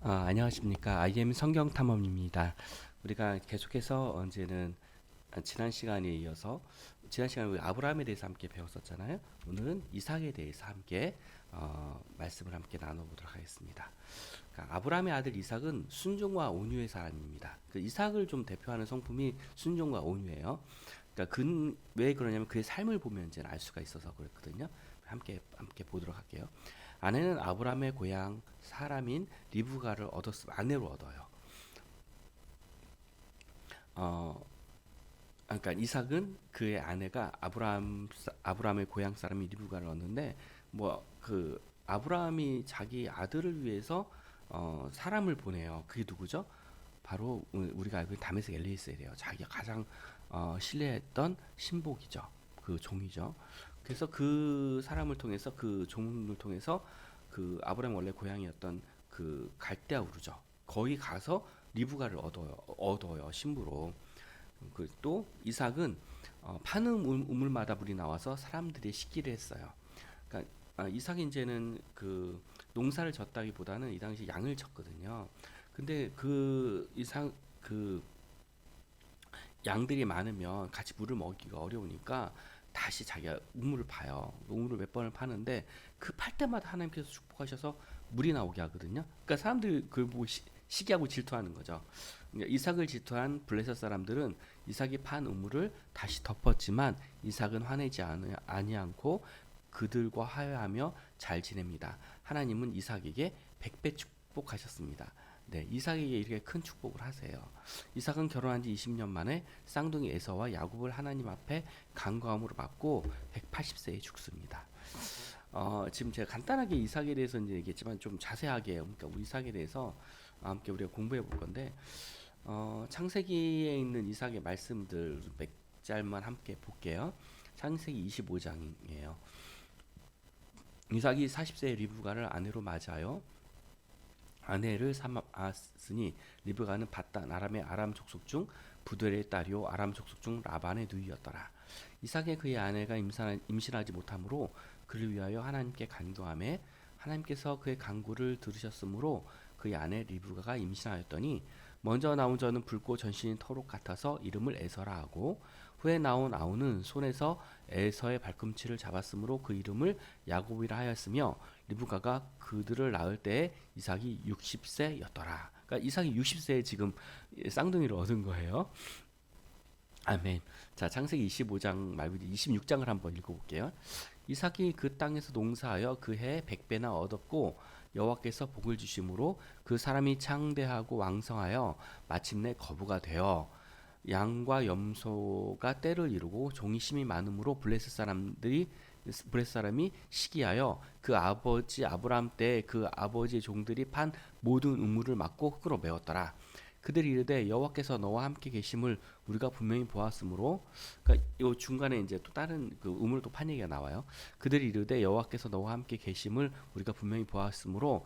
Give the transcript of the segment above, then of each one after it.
안녕하십니까. IM 성경 탐험입니다. 우리가 계속해서 언제는 지난 시간에 우리 아브라함에 대해서 함께 배웠었잖아요. 오늘은 이삭에 대해서 함께 말씀을 함께 나눠보도록 하겠습니다. 그러니까 아브라함의 아들 이삭은 순종과 온유의 사람입니다. 그 이삭을 좀 대표하는 성품이 순종과 온유예요. 그러니까 왜 그러냐면 그의 삶을 보면 이제 알 수가 있어서 그렇거든요. 함께 보도록 할게요. 아내는 아브라함의 고향 사람인 리브가를 아내로 얻어요. 어, 그러니까 이삭은 그의 아내가 아브라함의 고향 사람인 리브가를 얻는데 뭐 그 아브라함이 자기 아들을 위해서 사람을 보내요. 그게 누구죠? 바로 우리가 알고 있는 다메섹 엘리에셀이에요. 자기가 가장 신뢰했던 신복이죠. 그 종이죠. 그래서 그 사람을 통해서 그 종을 통해서 그 아브라함 원래 고향이었던 그 갈대아 우르죠. 거기 가서 리브가를 얻어요 신부로. 그 또 이삭은 파는 우물마다 물이 나와서 사람들이 씻기를 했어요. 그러니까 이삭이 이제는 그 농사를 졌다기보다는 이 당시 양을 쳤거든요. 근데 그 이삭 그 양들이 많으면 같이 물을 먹기가 어려우니까 다시 자기가 우물을 파요. 우물을 몇 번을 파는데 그 팔 때마다 하나님께서 축복하셔서 물이 나오게 하거든요. 그러니까 사람들이 그걸 보고 시기하고 질투하는 거죠. 그러니까 이삭을 질투한 블레셋 사람들은 이삭이 판 우물을 다시 덮었지만 이삭은 화내지 아니않고 그들과 화해하며 잘 지냅니다. 하나님은 이삭에게 100배 축복하셨습니다. 네, 이삭에게 이렇게 큰 축복을 하세요. 이삭은 결혼한 지 20년 만에 쌍둥이 에서와 야곱을 하나님 앞에 간구함으로 받고 180세에 죽습니다. 지금 제가 간단하게 이삭에 대해서 이제 얘기했지만 좀 자세하게 그러니까 우리 이삭에 대해서 함께 우리가 공부해 볼 건데 창세기에 있는 이삭의 말씀들 몇 절만 함께 볼게요. 창세기 25장이에요. 이삭이 40세의 리브가를 아내로 맞아요. 아내를 삼았으니 리브가는 바단 아람의 아람 족속 중 부들의 딸이요 아람 족속 중 라반의 누이였더라. 이삭의 그의 아내가 임신하지 못하므로 그를 위하여 하나님께 간구하매 하나님께서 그의 간구를 들으셨으므로 그의 아내 리브가가 임신하였더니 먼저 나온 저는 붉고 전신이 터록 같아서 이름을 에서라 하고 후에 나온 아우는 손에서 에서의 발꿈치를 잡았으므로 그 이름을 야곱이라 하였으며 리브가가 그들을 낳을 때에 이삭이 60세였더라. 그러니까 이삭이 60세에 지금 쌍둥이를 얻은 거예요. 아멘. 자, 창세기 25장 말고 26장을 한번 읽어볼게요. 이삭이 그 땅에서 농사하여 그 해 100배나 얻었고 여호와께서 복을 주심으로 그 사람이 창대하고 왕성하여 마침내 거부가 되어 양과 염소가 떼를 이루고 종이 심이 많으므로 블레셋 사람이 시기하여 그 아버지 아브라함 때 그 아버지의 종들이 판 모든 우물을 막고 흙으로 메웠더라. 그들이 이르되 여호와께서 너와 함께 계심을 우리가 분명히 보았으므로 그러니까 요 중간에 이제 또 다른 그 우물 또 판 얘기가 나와요. 그들이 이르되 여호와께서 너와 함께 계심을 우리가 분명히 보았으므로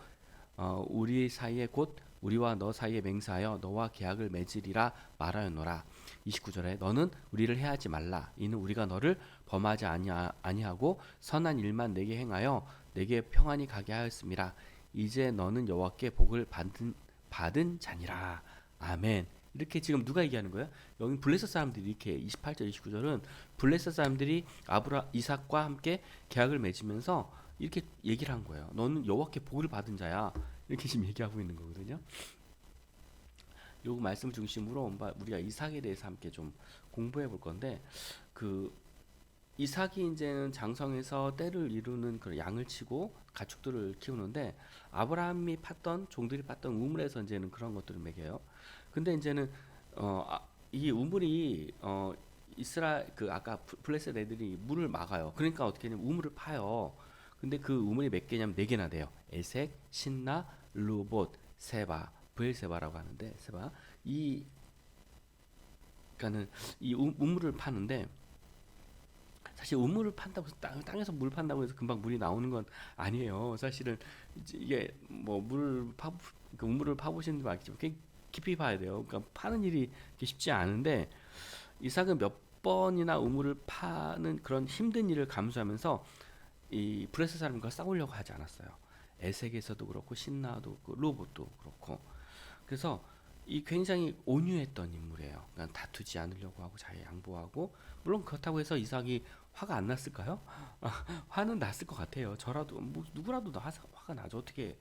우리 사이에 곧 우리와 너 사이에 맹세하여 너와 계약을 맺으리라 말하였노라. 29절에 너는 우리를 해하지 말라. 이는 우리가 너를 범하지 아니하고 선한 일만 내게 행하여 내게 평안히 가게 하였음이라. 이제 너는 여호와께 복을 받은 자니라. 아멘. 이렇게 지금 누가 얘기하는 거예요? 여기 블레셋 사람들이 이렇게 28절 29절은 블레셋 사람들이 이삭과 함께 계약을 맺으면서 이렇게 얘기를 한 거예요. 너는 여호와께 복을 받은 자야. 이렇게 지금 얘기하고 있는 거거든요. 요 말씀 중심으로 우리가 이삭에 대해서 함께 좀 공부해 볼 건데 그 이삭이 이제는 장성에서 떼를 이루는 그 양을 치고 가축들을 키우는데 아브라함이 종들이 팠던 우물에서 이제는 그런 것들을 먹여요. 근데 이제는 이 우물이 그 아까 블레셋 애들이 물을 막아요. 그러니까 어떻게 하냐면 우물을 파요. 근데 그 우물이 몇 개냐면 네 개나 돼요. 에색, 신나, 르봇, 세바, 브엘세바라고 하는데 세바 이 그러니까는 이 우물을 파는데 사실 우물을 판다고 해서 땅에서 물 판다고 해서 금방 물이 나오는 건 아니에요. 사실은 이게 뭐 그 우물을 파보시는 분 알겠지만 꽤 깊이 봐야 돼요. 그러니까 파는 일이 쉽지 않은데 이삭은 몇 번이나 우물을 파는 그런 힘든 일을 감수하면서 이 브레스 사람과 싸우려고 하지 않았어요. 에색에서도 그렇고 신라도 그렇고 로봇도 그렇고. 그래서 이 굉장히 온유했던 인물이에요. 그러니까 다투지 않으려고 하고 잘 양보하고. 물론 그렇다고 해서 이삭이 화가 안 났을까요? 화는 났을 것 같아요. 저라도 뭐 누구라도 화가 나죠. 어떻게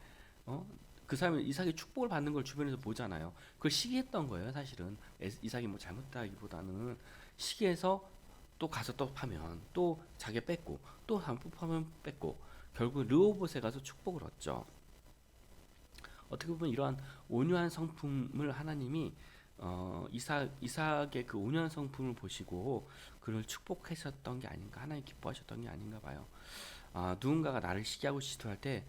어? 그 사람이 이삭이 축복을 받는 걸 주변에서 보잖아요. 그걸 시기했던 거예요, 사실은. 이삭이 뭐 잘못하기보다는 시기해서 또 가서 또 파면 또 자기 뺏고 또 한 번 파면 뺏고 결국 르호봇에 가서 축복을 얻죠. 어떻게 보면 이러한 온유한 성품을 하나님이 이삭의 그 온유한 성품을 보시고 그를 축복하셨던 게 아닌가, 하나님 기뻐하셨던 게 아닌가 봐요. 누군가가 나를 시기하고 질투할 때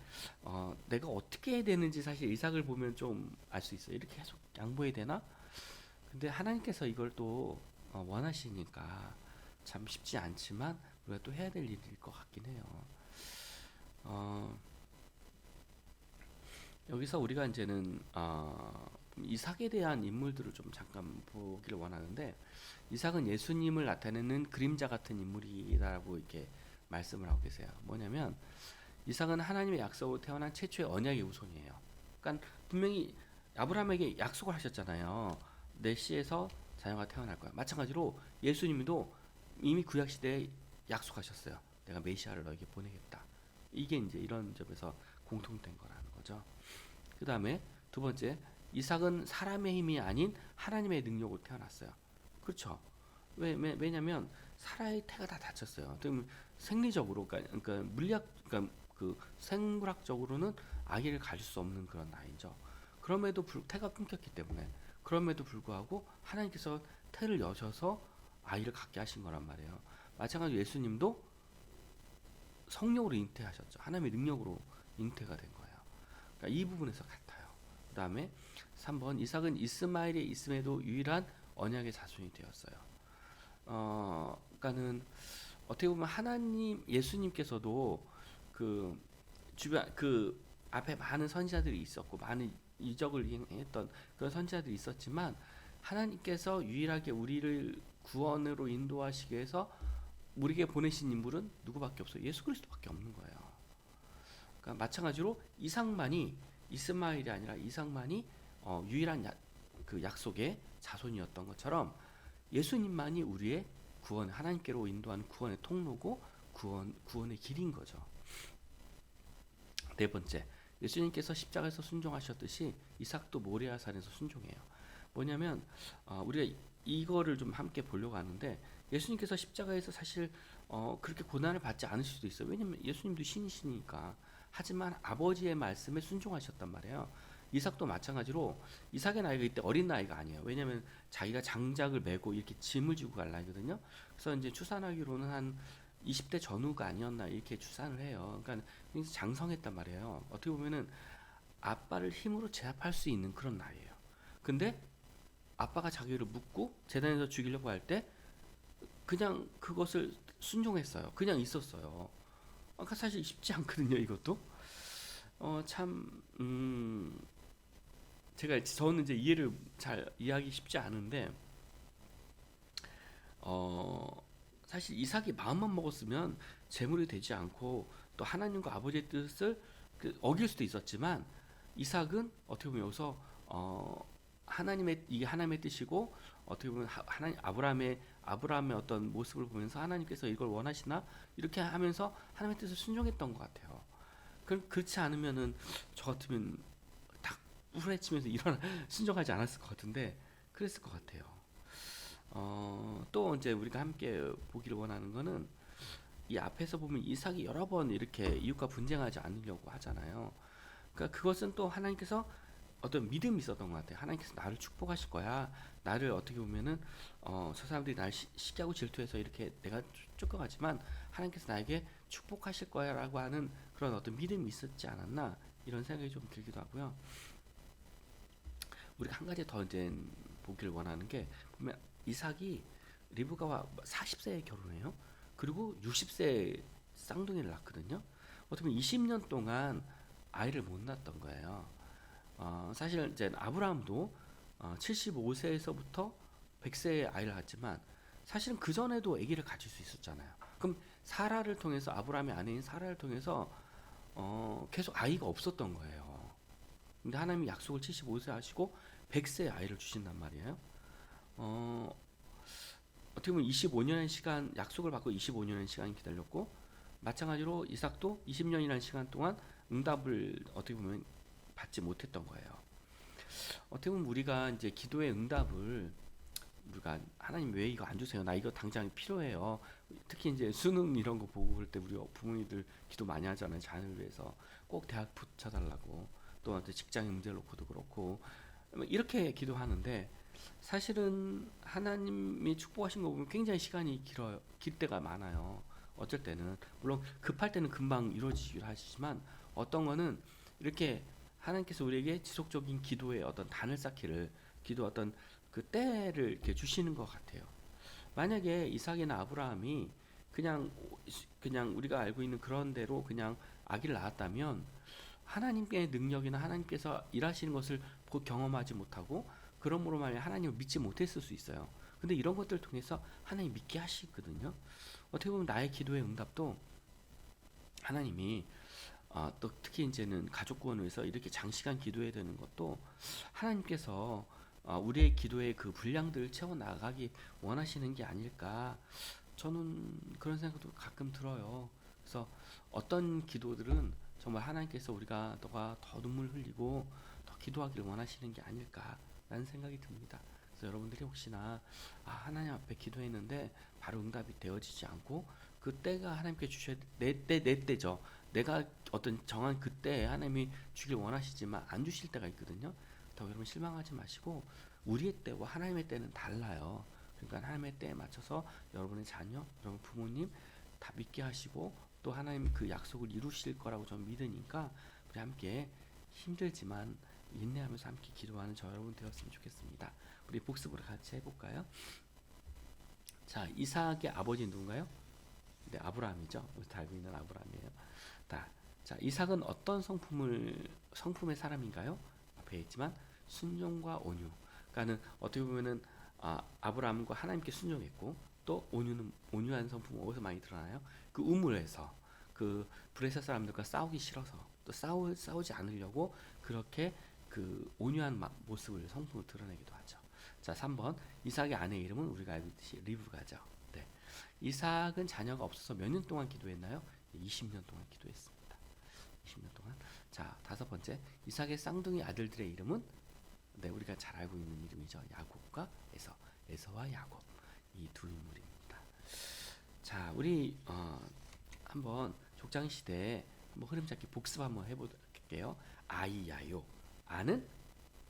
내가 어떻게 해야 되는지 사실 이삭을 보면 좀 알 수 있어요. 이렇게 계속 양보해야 되나? 근데 하나님께서 이걸 또 원하시니까 참 쉽지 않지만 우리가 또 해야 될 일일 것 같긴 해요. 어, 여기서 우리가 이제는 이삭에 대한 인물들을 좀 잠깐 보기를 원하는데, 이삭은 예수님을 나타내는 그림자 같은 인물이라고 이렇게 말씀을 하고 계세요. 뭐냐면 이삭은 하나님의 약속으로 태어난 최초의 언약의 후손이에요. 그러니까 분명히 아브라함에게 약속을 하셨잖아요. 내 씨에서 자녀가 태어날 거야. 마찬가지로 예수님도 이미 구약 시대에 약속하셨어요. 내가 메시아를 너에게 보내겠다. 이게 이제 이런 점에서 공통된 거라는 거죠. 그 다음에 두 번째, 이삭은 사람의 힘이 아닌 하나님의 능력으로 태어났어요. 그렇죠? 왜냐면 사라의 태가 다 다쳤어요. 생리적으로, 그러니까 물리학, 그러니까 그 생물학적으로는 아기를 가질 수 없는 그런 나이죠. 태가 끊겼기 때문에 그럼에도 불구하고 하나님께서 태를 여셔서 아이를 갖게 하신 거란 말이에요. 마찬가지로 예수님도 성령으로 잉태하셨죠. 하나님의 능력으로 잉태가 된 거예요. 그러니까 이 부분에서 같아요. 그 다음에 3번, 이삭은 이스마엘에 있음에도 유일한 언약의 자손이 되었어요. 그러니까는 어떻게 보면 하나님, 예수님께서도 그 주변 그 앞에 많은 선지자들이 있었고 많은 이적을 행했던 그런 선지자들이 있었지만, 하나님께서 유일하게 우리를 구원으로 인도하시기 위해서 우리에게 보내신 인물은 누구밖에 없어요. 예수 그리스도밖에 없는 거예요. 그러니까 마찬가지로 이스마엘이 아니라 이삭만이 유일한 그 약속의 자손이었던 것처럼 예수님만이 우리의 구원, 하나님께로 인도하는 구원의 통로고 구원의 길인 거죠. 네 번째, 예수님께서 십자가에서 순종하셨듯이 이삭도 모리아산에서 순종해요. 뭐냐면 우리가 이거를 좀 함께 보려고 하는데, 예수님께서 십자가에서 사실 그렇게 고난을 받지 않으실 수도 있어요. 왜냐면 예수님도 신이시니까. 하지만 아버지의 말씀에 순종하셨단 말이에요. 이삭도 마찬가지로, 이삭의 나이가 이때 어린 나이가 아니에요. 왜냐면 자기가 장작을 메고 이렇게 짐을 지고 갈 나이거든요. 그래서 이제 추산하기로는 한 20대 전후가 아니었나 이렇게 추산을 해요. 그러니까 굉장히 장성했단 말이에요. 어떻게 보면은 아빠를 힘으로 제압할 수 있는 그런 나이예요. 근데 아빠가 자기를 묻고 재단에서 죽이려고 할 때 그냥 그것을 순종했어요. 그냥 있었어요. 그러니까 사실 쉽지 않거든요, 이것도. 참, 저는 이제 이해를 잘 이해하기 쉽지 않은데, 사실 이삭이 마음만 먹었으면 재물이 되지 않고 또 하나님과 아버지의 뜻을 어길 수도 있었지만, 이삭은 어떻게 보면 여기서 이게 하나님의 뜻이고, 어떻게 보면 하나님 아브라함의 어떤 모습을 보면서 하나님께서 이걸 원하시나 이렇게 하면서 하나님의 뜻을 순종했던 것 같아요. 그렇지 않으면은 저 같으면 딱 후레치면서 순종하지 않았을 것 같은데 그랬을 것 같아요. 또 이제 우리가 함께 보기를 원하는 거는, 이 앞에서 보면 이삭이 여러 번 이렇게 이웃과 분쟁하지 않으려고 하잖아요. 그러니까 그것은 또 하나님께서 어떤 믿음이 있었던 것 같아요. 하나님께서 나를 축복하실 거야. 나를 어떻게 보면은 저 사람들이 나를 시기하고 질투해서 이렇게 내가 쫓겨가지만 하나님께서 나에게 축복하실 거야라고 하는 그런 어떤 믿음이 있었지 않았나, 이런 생각이 좀 들기도 하고요. 우리가 한 가지 더 이제 보기를 원하는 게, 보면 이삭이 리브가와 40세에 결혼해요. 그리고 60세에 쌍둥이를 낳거든요. 어떻게 보면 20년 동안 아이를 못 낳았던 거예요. 사실 이제 아브라함도 75세에서부터 100세에 아이를 낳았지만 사실은 그 전에도 아기를 가질 수 있었잖아요. 그럼 사라를 통해서, 아브라함의 아내인 사라를 통해서 계속 아이가 없었던 거예요. 근데 하나님이 약속을 75세 하시고 100세에 아이를 주신단 말이에요. 어, 어떻게 보면 25년의 시간, 약속을 받고 25년의 시간이 기다렸고, 마찬가지로 이삭도 20년이라는 시간 동안 응답을 어떻게 보면 받지 못했던 거예요. 어떻게 보면 우리가 이제 기도의 응답을 우리가 하나님 왜 이거 안 주세요? 나 이거 당장 필요해요. 특히 이제 수능 이런 거 보고 그럴 때 우리 부모님들 기도 많이 하잖아요. 자녀를 위해서 꼭 대학 붙여달라고, 또 직장의 문제를 놓고도 그렇고 뭐 이렇게 기도하는데, 사실은 하나님이 축복하신 거 보면 굉장히 시간이 길 때가 많아요. 어쩔 때는 물론 급할 때는 금방 이루어지기도 하시지만, 어떤 거는 이렇게 하나님께서 우리에게 지속적인 기도의 어떤 단을 쌓기를, 기도 어떤 그 때를 이렇게 주시는 것 같아요. 만약에 이삭이나 아브라함이 그냥 우리가 알고 있는 그런 대로 그냥 아기를 낳았다면, 하나님의 능력이나 하나님께서 일하시는 것을 경험하지 못하고, 그러므로 말해 하나님을 믿지 못했을 수 있어요. 근데 이런 것들을 통해서 하나님 믿게 하시거든요. 어떻게 보면 나의 기도의 응답도 하나님이, 또 특히 이제는 가족 구원을 위해서 이렇게 장시간 기도해야 되는 것도 하나님께서 우리의 기도의 그 분량들을 채워 나가기 원하시는 게 아닐까, 저는 그런 생각도 가끔 들어요. 그래서 어떤 기도들은 정말 하나님께서 너가 더 눈물 흘리고 더 기도하기를 원하시는 게 아닐까라는 생각이 듭니다. 그래서 여러분들이 혹시나 하나님 앞에 기도했는데 바로 응답이 되어지지 않고, 그 때가 하나님께 주셔야 내 때죠. 내가 어떤 정한 그때에 하나님이 주길 원하시지만 안 주실 때가 있거든요. 더 여러분 실망하지 마시고, 우리의 때와 하나님의 때는 달라요. 그러니까 하나님의 때에 맞춰서 여러분의 자녀, 여러분 부모님 다 믿게 하시고, 또 하나님 그 약속을 이루실 거라고 저는 믿으니까, 우리 함께 힘들지만 인내하면서 함께 기도하는 저 여러분 되었으면 좋겠습니다. 우리 복습으로 같이 해볼까요? 자, 이삭의 아버지 누군가요? 네, 아브라함이죠. 우리 다 알고 있는 아브라함이에요. 자, 이삭은 어떤 성품의 사람인가요? 앞에 있지만 순종과 온유. 그러니까는 어떻게 보면은 아브라함과 하나님께 순종했고, 또 온유한 성품은 어디서 많이 드러나요? 그 우물에서, 그 브레셋 사람들과 싸우기 싫어서, 또 싸우지 않으려고 그렇게 그 온유한 모습을, 성품을 드러내기도 하죠. 자, 3번 이삭의 아내 이름은 우리가 알고 있듯이 리브가죠. 네. 이삭은 자녀가 없어서 몇 년 동안 기도했나요? 20년 동안 기도했습니다. 20년 동안. 자, 5번째 이삭의 쌍둥이 아들들의 이름은, 네, 우리가 잘 알고 있는 이름이죠. 야곱과 에서와 야곱, 이 두 인물입니다. 자, 우리 한번 족장 시대 한번 흐름 잡기 복습 한번 해볼게요. 아이야요. 아는,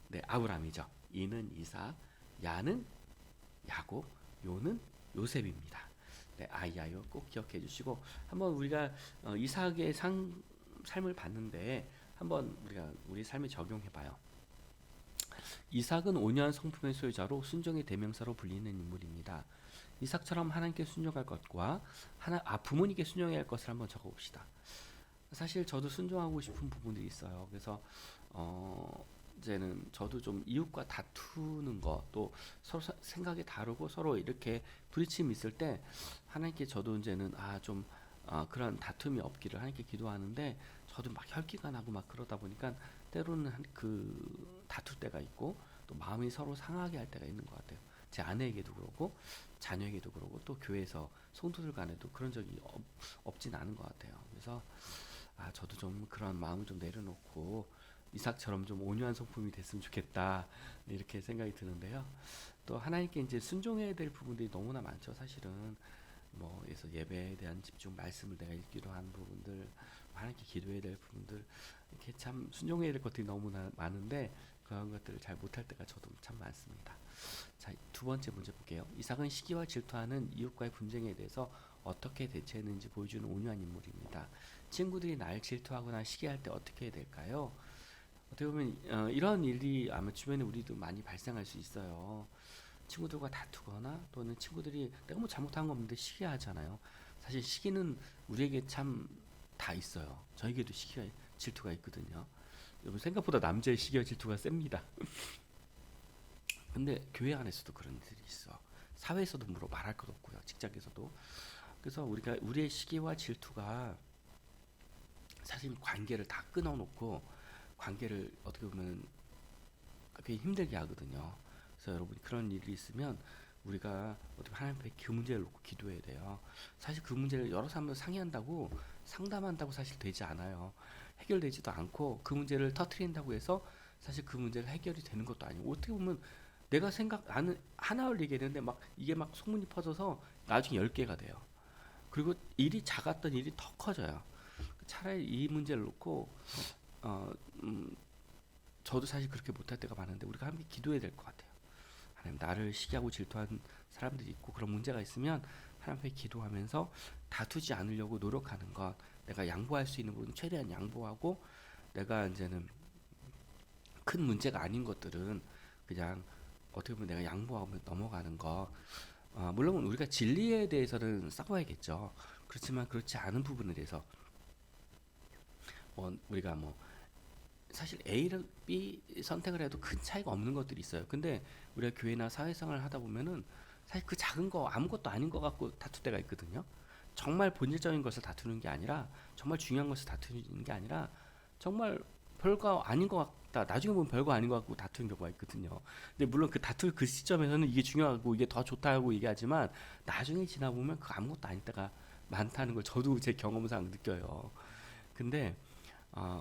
네, 아브라함이죠. 이는 이삭, 야는 야곱, 요는 요셉입니다. 네, 아이야요 꼭 기억해 주시고, 한번 우리가 이삭의 삶을 봤는데 한번 우리가 우리 삶에 적용해 봐요. 이삭은 온유한 성품의 소유자로 순종의 대명사로 불리는 인물입니다. 이삭처럼 하나님께 순종할 것과 부모님께 순종해야 할 것을 한번 적어봅시다. 사실 저도 순종하고 싶은 부분들이 있어요. 그래서 이제는 저도 좀 이웃과 다투는 거, 또 서로 생각이 다르고 서로 이렇게 부딪힘이 있을 때 하나님께 저도 이제는 좀 그런 다툼이 없기를 하나님께 기도하는데, 저도 막 혈기가 나고 막 그러다 보니까 때로는 그 다툴 때가 있고, 또 마음이 서로 상하게 할 때가 있는 것 같아요. 제 아내에게도 그러고 자녀에게도 그러고, 또 교회에서 성도들 간에도 그런 적이 없진 않은 것 같아요. 그래서 저도 좀 그런 마음을 좀 내려놓고 이삭처럼 좀 온유한 성품이 됐으면 좋겠다, 이렇게 생각이 드는데요. 또 하나님께 이제 순종해야 될 부분들이 너무나 많죠. 사실은 그래서 예배에 대한 집중, 말씀을 내가 읽기로 한 부분들, 하나님께 기도해야 될 부분들, 이렇게 참 순종해야 될 것들이 너무나 많은데 그런 것들을 잘 못할 때가 저도 참 많습니다. 자, 2번째 문제 볼게요. 이삭은 시기와 질투하는 이웃과의 분쟁에 대해서 어떻게 대처했는지 보여주는 온유한 인물입니다. 친구들이 날 질투하거나 시기할 때 어떻게 해야 될까요? 어떻게 보면 이런 일이 아마 주변에 우리도 많이 발생할 수 있어요. 친구들과 다투거나, 또는 친구들이 내가 잘못한 거 없는데 시기하잖아요. 사실 시기는 우리에게 참 다 있어요. 저에게도 시기가, 질투가 있거든요. 여러분 생각보다 남자의 시기와 질투가 셉니다. 근데 교회 안에서도 그런 일들이 있어. 사회에서도 말할 것 없고요. 직장에서도. 그래서 우리의 시기와 질투가 사실 관계를 다 끊어놓고 관계를 어떻게 보면 그게 힘들게 하거든요. 그래서 여러분 그런 일이 있으면 우리가 어떻게 하나님 앞에 그 문제를 놓고 기도해야 돼요. 사실 그 문제를 여러 사람들 상의한다고 상담한다고 사실 되지 않아요. 해결되지도 않고 그 문제를 터트린다고 해서 사실 그 문제가 해결이 되는 것도 아니고 어떻게 보면 내가 생각 아는 하나를 얘기했는데 막 이게 막 소문이 퍼져서 나중에 10개가 돼요. 그리고 일이 작았던 일이 더 커져요. 차라리 이 문제를 놓고 어, 음, 저도 사실 그렇게 못할 때가 많은데 우리가 함께 기도해야 될 것 같아요. 하나님 나를 시기하고 질투한 사람들이 있고 그런 문제가 있으면 하나님 앞에 기도하면서 다투지 않으려고 노력하는 것 내가 양보할 수 있는 부분 최대한 양보하고 내가 이제는 큰 문제가 아닌 것들은 그냥 어떻게 보면 내가 양보하고 넘어가는 거 물론 우리가 진리에 대해서는 싸워야겠죠. 그렇지만 그렇지 않은 부분에 대해서 우리가 뭐 사실 A를 B 선택을 해도 큰 차이가 없는 것들이 있어요. 근데 우리가 교회나 사회생활을 하다 보면은 사실 그 작은 거 아무것도 아닌 것 같고 다툴 때가 있거든요. 정말 본질적인 것을 다투는 게 아니라 정말 중요한 것을 다투는 게 아니라 정말 별거 아닌 것 같다. 나중에 보면 별거 아닌 것 같고 다투는 경우가 있거든요. 근데 물론 그 다툴 그 시점에서는 이게 중요하고 이게 더 좋다고 얘기하지만 나중에 지나 보면 그 아무것도 아닐 때가 많다는 걸 저도 제 경험상 느껴요. 근데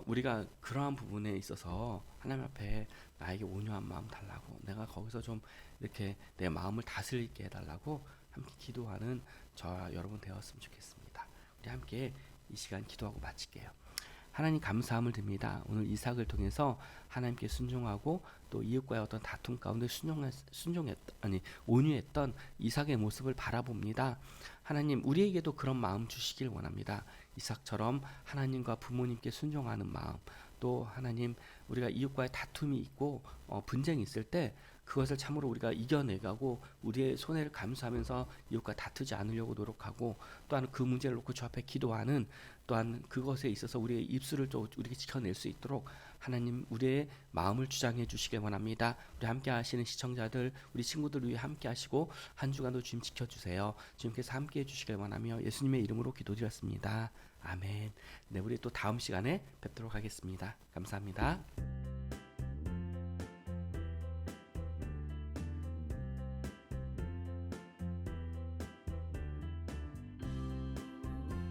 우리가 그러한 부분에 있어서 하나님 앞에 나에게 온유한 마음 달라고 내가 거기서 좀 이렇게 내 마음을 다스리게 해달라고 함께 기도하는 저와 여러분 되었으면 좋겠습니다. 우리 함께 이 시간 기도하고 마칠게요. 하나님 감사함을 드립니다. 오늘 이삭을 통해서 하나님께 순종하고 또 이웃과의 어떤 다툼 가운데 온유했던 이삭의 모습을 바라봅니다. 하나님 우리에게도 그런 마음 주시길 원합니다. 이삭처럼 하나님과 부모님께 순종하는 마음 또 하나님 우리가 이웃과의 다툼이 있고 분쟁이 있을 때 그것을 참으로 우리가 이겨내가고 우리의 손해를 감수하면서 이웃과 다투지 않으려고 노력하고 또한 그 문제를 놓고 주 앞에 기도하는 또한 그것에 있어서 우리의 입술을 또 우리가 지켜낼 수 있도록 하나님 우리의 마음을 주장해 주시길 원합니다. 우리 함께 하시는 시청자들 우리 친구들 위해 함께 하시고 한 주간도 주님 지켜주세요. 주님께서 함께 해주시길 원하며 예수님의 이름으로 기도드렸습니다. 아멘. 네, 우리 또 다음 시간에 뵙도록 하겠습니다. 감사합니다.